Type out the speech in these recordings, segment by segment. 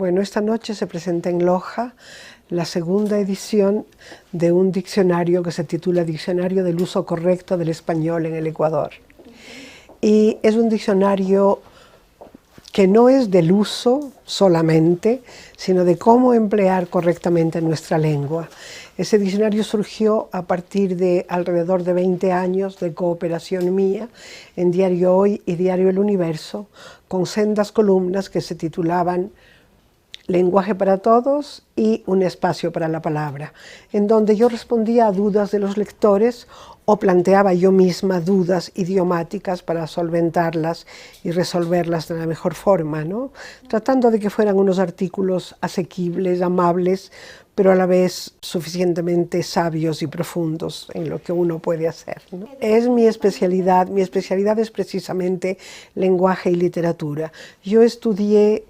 Bueno, esta noche se presenta en Loja la segunda edición de un diccionario que se titula Diccionario del uso correcto del español en el Ecuador. Y es un diccionario que no es del uso solamente, sino de cómo emplear correctamente nuestra lengua. Ese diccionario surgió a partir de alrededor de 20 años de cooperación mía en Diario Hoy y Diario El Universo, con sendas columnas que se titulaban Lenguaje para Todos y Un Espacio para la Palabra, en donde yo respondía a dudas de los lectores o planteaba yo misma dudas idiomáticas para solventarlas y resolverlas de la mejor forma, ¿no? Tratando de que fueran unos artículos asequibles, amables, pero a la vez suficientemente sabios y profundos en lo que uno puede hacer, ¿no? Es mi especialidad es precisamente lenguaje y literatura. Yo estudié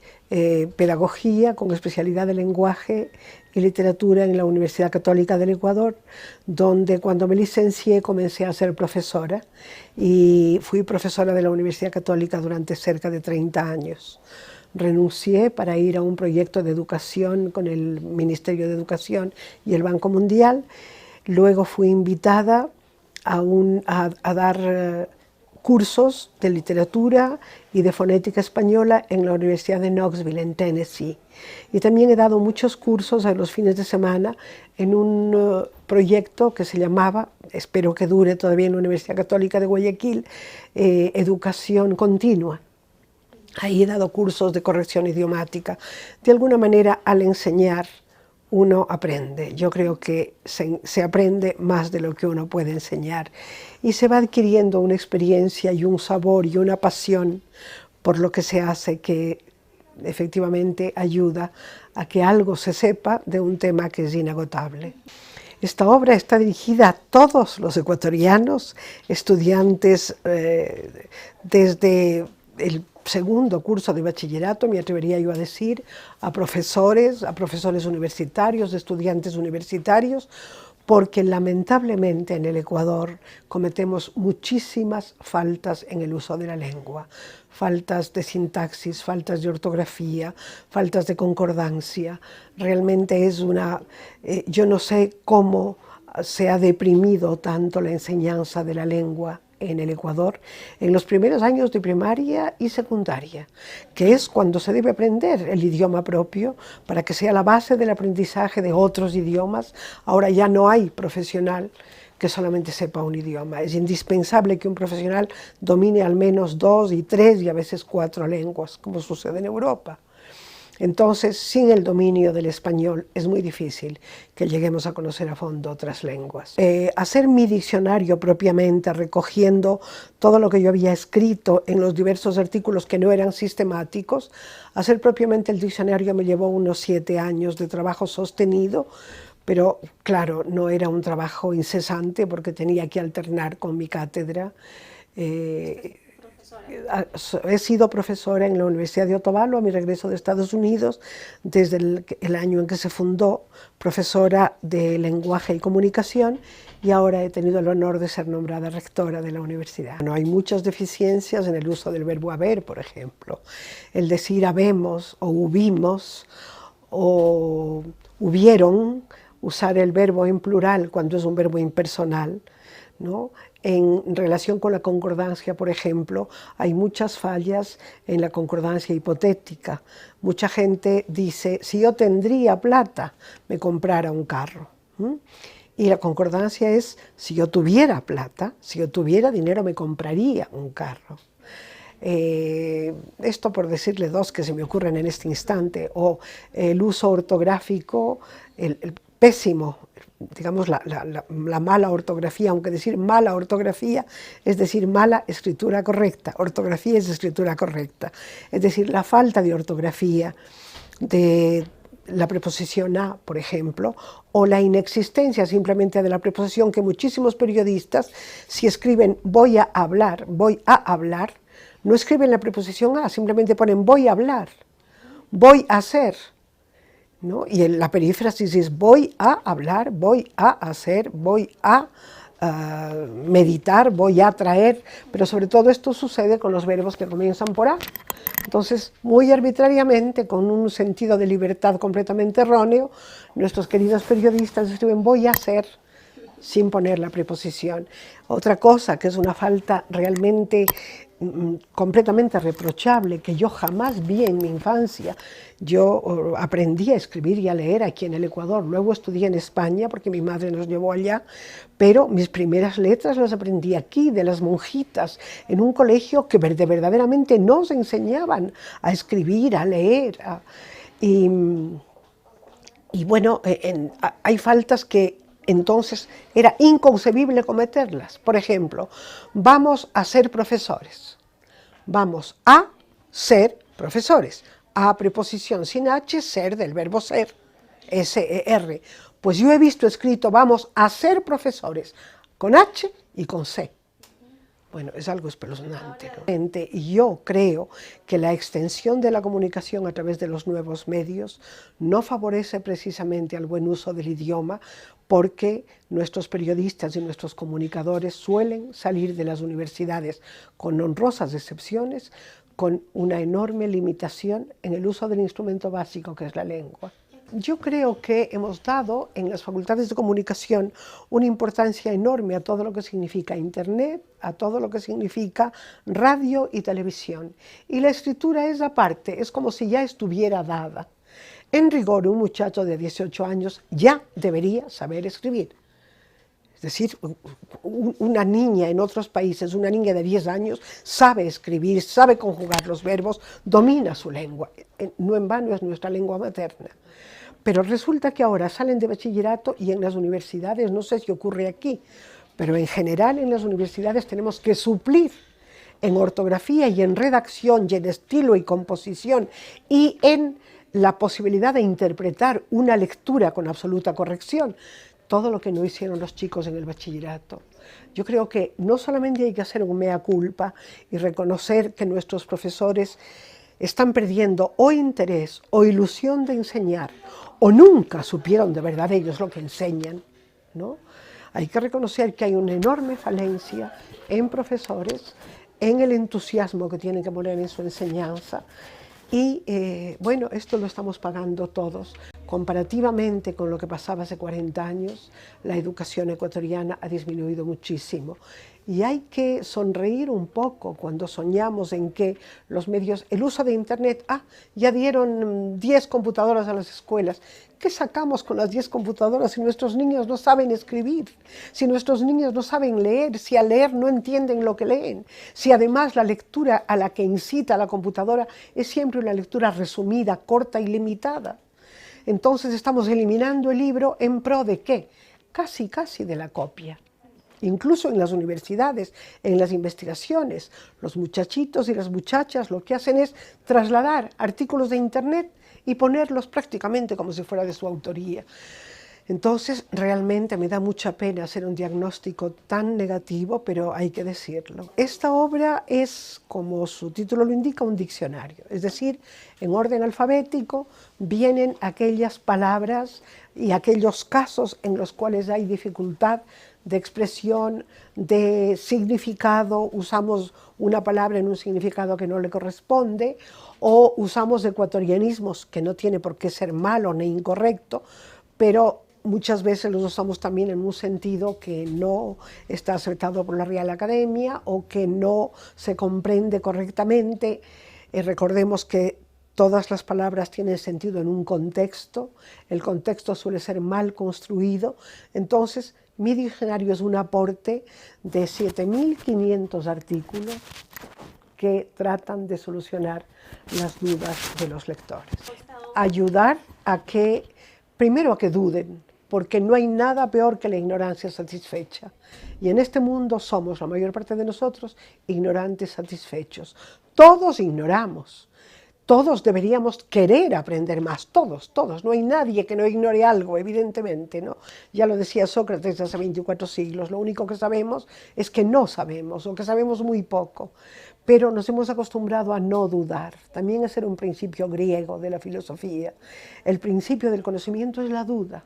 pedagogía con especialidad de lenguaje y literatura en la Universidad Católica del Ecuador, donde cuando me licencié comencé a ser profesora y fui profesora de la Universidad Católica durante cerca de 30 años. Renuncié para ir a un proyecto de educación con el Ministerio de Educación y el Banco Mundial. Luego fui invitada a dar cursos de literatura y de fonética española en la Universidad de Knoxville, en Tennessee. Y también he dado muchos cursos a los fines de semana en un proyecto que se llamaba, espero que dure todavía en la Universidad Católica de Guayaquil, Educación Continua. Ahí he dado cursos de corrección idiomática. De alguna manera, al enseñar, uno aprende. Yo creo que se aprende más de lo que uno puede enseñar y se va adquiriendo una experiencia y un sabor y una pasión por lo que se hace que efectivamente ayuda a que algo se sepa de un tema que es inagotable. Esta obra está dirigida a todos los ecuatorianos, estudiantes desde el segundo curso de bachillerato, me atrevería yo a decir, a profesores universitarios, estudiantes universitarios, porque lamentablemente en el Ecuador cometemos muchísimas faltas en el uso de la lengua, faltas de sintaxis, faltas de ortografía, faltas de concordancia. Realmente es yo no sé cómo se ha deprimido tanto la enseñanza de la lengua en el Ecuador en los primeros años de primaria y secundaria, que es cuando se debe aprender el idioma propio para que sea la base del aprendizaje de otros idiomas. Ahora ya no hay profesional que solamente sepa un idioma. Es indispensable que un profesional domine al menos 2 y 3 y a veces 4 lenguas, como sucede en Europa. Entonces, sin el dominio del español es muy difícil que lleguemos a conocer a fondo otras lenguas. Hacer mi diccionario propiamente, recogiendo todo lo que yo había escrito en los diversos artículos que no eran sistemáticos, hacer propiamente el diccionario me llevó unos 7 años de trabajo sostenido, pero claro, no era un trabajo incesante porque tenía que alternar con mi cátedra. He sido profesora en la Universidad de Otavalo a mi regreso de Estados Unidos, desde el año en que se fundó, profesora de lenguaje y comunicación, y ahora he tenido el honor de ser nombrada rectora de la universidad. Bueno, hay muchas deficiencias en el uso del verbo haber, por ejemplo. El decir habemos o hubimos o hubieron, usar el verbo en plural cuando es un verbo impersonal, ¿no? En relación con la concordancia, por ejemplo, hay muchas fallas en la concordancia hipotética. Mucha gente dice, si yo tendría plata, me comprara un carro. Y la concordancia es, si yo tuviera plata, si yo tuviera dinero, me compraría un carro. Esto por decirle 2 que se me ocurren en este instante, o el uso ortográfico, el pésimo, digamos la mala ortografía, aunque decir mala ortografía es decir mala escritura correcta, ortografía es escritura correcta, es decir, la falta de ortografía de la preposición a, por ejemplo, o la inexistencia simplemente de la preposición que muchísimos periodistas, si escriben voy a hablar, no escriben la preposición a, simplemente ponen voy a hablar, voy a hacer, ¿no? Y la perífrasis es voy a hablar, voy a hacer, voy a meditar, voy a traer, pero sobre todo esto sucede con los verbos que comienzan por A. Entonces, muy arbitrariamente, con un sentido de libertad completamente erróneo, nuestros queridos periodistas escriben voy a hacer, sin poner la preposición. Otra cosa que es una falta realmente completamente reprochable, que yo jamás vi en mi infancia. Yo aprendí a escribir y a leer aquí en el Ecuador, luego estudié en España porque mi madre nos llevó allá, pero mis primeras letras las aprendí aquí, de las monjitas, en un colegio que verdaderamente nos enseñaban a escribir, a leer. Y bueno, hay faltas que entonces era inconcebible cometerlas. Por ejemplo, vamos a ser profesores. Vamos a ser profesores. A preposición sin H, ser del verbo ser, S-E-R. Pues yo he visto escrito vamos a ser profesores con H y con C. Bueno, es algo espeluznante, ¿no? Y yo creo que la extensión de la comunicación a través de los nuevos medios no favorece precisamente al buen uso del idioma, porque nuestros periodistas y nuestros comunicadores suelen salir de las universidades, con honrosas excepciones, con una enorme limitación en el uso del instrumento básico que es la lengua. Yo creo que hemos dado en las facultades de comunicación una importancia enorme a todo lo que significa Internet, a todo lo que significa radio y televisión. Y la escritura es aparte, es como si ya estuviera dada. En rigor, un muchacho de 18 años ya debería saber escribir. Es decir, una niña en otros países, una niña de 10 años, sabe escribir, sabe conjugar los verbos, domina su lengua. No en vano es nuestra lengua materna. Pero resulta que ahora salen de bachillerato y en las universidades, no sé si ocurre aquí, pero en general en las universidades tenemos que suplir en ortografía y en redacción y en estilo y composición y en la posibilidad de interpretar una lectura con absoluta corrección, todo lo que no hicieron los chicos en el bachillerato. Yo creo que no solamente hay que hacer un mea culpa y reconocer que nuestros profesores están perdiendo o interés o ilusión de enseñar, o nunca supieron de verdad ellos lo que enseñan, ¿no? Hay que reconocer que hay una enorme falencia en profesores, en el entusiasmo que tienen que poner en su enseñanza, y bueno, esto lo estamos pagando todos. Comparativamente con lo que pasaba hace 40 años, la educación ecuatoriana ha disminuido muchísimo. Y hay que sonreír un poco cuando soñamos en que los medios, el uso de Internet, ya dieron 10 computadoras a las escuelas. ¿Qué sacamos con las 10 computadoras si nuestros niños no saben escribir? Si nuestros niños no saben leer, si al leer no entienden lo que leen, si además la lectura a la que incita la computadora es siempre una lectura resumida, corta y limitada. Entonces estamos eliminando el libro en pro de ¿qué? Casi de la copia. Incluso en las universidades, en las investigaciones, los muchachitos y las muchachas lo que hacen es trasladar artículos de Internet y ponerlos prácticamente como si fuera de su autoría. Entonces, realmente me da mucha pena hacer un diagnóstico tan negativo, pero hay que decirlo. Esta obra es, como su título lo indica, un diccionario. Es decir, en orden alfabético vienen aquellas palabras y aquellos casos en los cuales hay dificultad de expresión, de significado, usamos una palabra en un significado que no le corresponde, o usamos ecuatorianismos, que no tiene por qué ser malo ni incorrecto, pero muchas veces los usamos también en un sentido que no está aceptado por la Real Academia o que no se comprende correctamente. Recordemos que todas las palabras tienen sentido en un contexto, el contexto suele ser mal construido, entonces mi diccionario es un aporte de 7.500 artículos que tratan de solucionar las dudas de los lectores. Ayudar a que, primero a que duden, porque no hay nada peor que la ignorancia satisfecha. Y en este mundo somos, la mayor parte de nosotros, ignorantes satisfechos. Todos ignoramos. Todos deberíamos querer aprender más, todos. No hay nadie que no ignore algo, evidentemente, ¿no? Ya lo decía Sócrates hace 24 siglos, lo único que sabemos es que no sabemos, o que sabemos muy poco. Pero nos hemos acostumbrado a no dudar. También ese era un principio griego de la filosofía. El principio del conocimiento es la duda.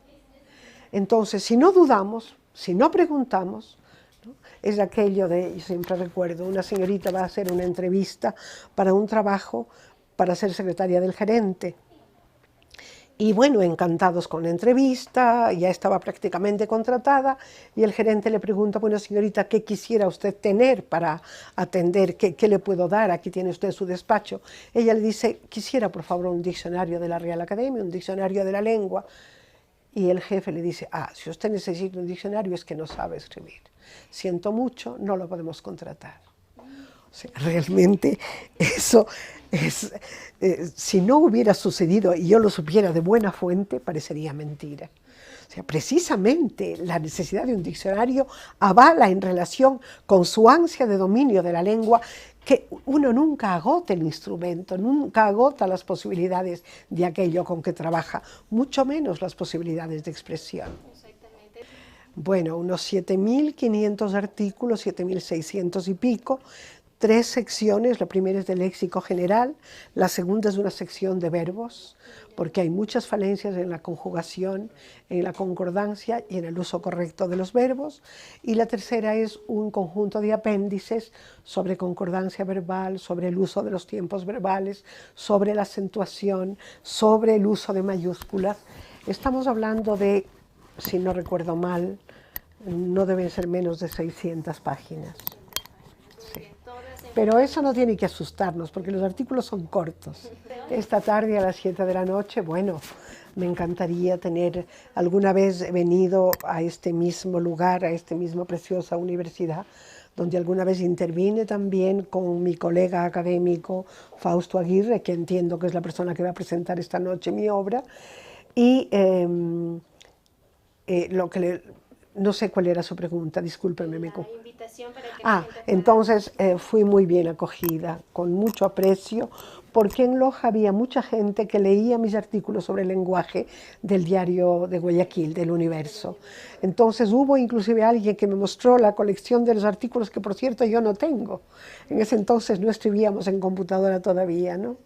Entonces, si no dudamos, si no preguntamos, es aquello de, yo siempre recuerdo, una señorita va a hacer una entrevista para un trabajo para ser secretaria del gerente. Y bueno, encantados con la entrevista, ya estaba prácticamente contratada y el gerente le pregunta, bueno señorita, ¿qué quisiera usted tener para atender? ¿Qué le puedo dar? Aquí tiene usted su despacho. Ella le dice, quisiera por favor un diccionario de la Real Academia, un diccionario de la lengua. Y el jefe le dice, si usted necesita un diccionario es que no sabe escribir. Siento mucho, no lo podemos contratar. O sea, realmente eso es, si no hubiera sucedido y yo lo supiera de buena fuente, parecería mentira. O sea, precisamente la necesidad de un diccionario avala en relación con su ansia de dominio de la lengua que uno nunca agota el instrumento, nunca agota las posibilidades de aquello con que trabaja, mucho menos las posibilidades de expresión. Bueno, unos 7.500 artículos, 7.600 y pico, 3 secciones, la primera es de léxico general, la segunda es una sección de verbos, porque hay muchas falencias en la conjugación, en la concordancia y en el uso correcto de los verbos, y la tercera es un conjunto de apéndices sobre concordancia verbal, sobre el uso de los tiempos verbales, sobre la acentuación, sobre el uso de mayúsculas. Estamos hablando de, si no recuerdo mal, no deben ser menos de 600 páginas. Pero eso no tiene que asustarnos, porque los artículos son cortos. Esta tarde a las 7 de la noche, bueno, me encantaría tener, alguna vez venido a este mismo lugar, a esta misma preciosa universidad, donde alguna vez intervine también con mi colega académico Fausto Aguirre, que entiendo que es la persona que va a presentar esta noche mi obra, y no sé cuál era su pregunta, discúlpeme. La invitación para que la gente pueda... Entonces fui muy bien acogida, con mucho aprecio, porque en Loja había mucha gente que leía mis artículos sobre el lenguaje del diario de Guayaquil, del Universo. Entonces hubo inclusive alguien que me mostró la colección de los artículos que, por cierto, yo no tengo. En ese entonces no escribíamos en computadora todavía, ¿no?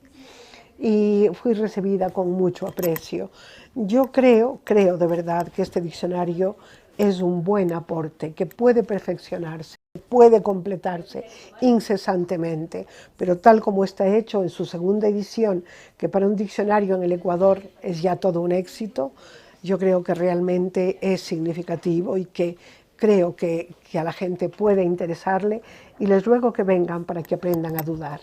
Y fui recibida con mucho aprecio. Yo creo de verdad que este diccionario es un buen aporte, que puede perfeccionarse, puede completarse incesantemente, pero tal como está hecho en su segunda edición, que para un diccionario en el Ecuador es ya todo un éxito, yo creo que realmente es significativo y que creo que a la gente puede interesarle, y les ruego que vengan para que aprendan a dudar.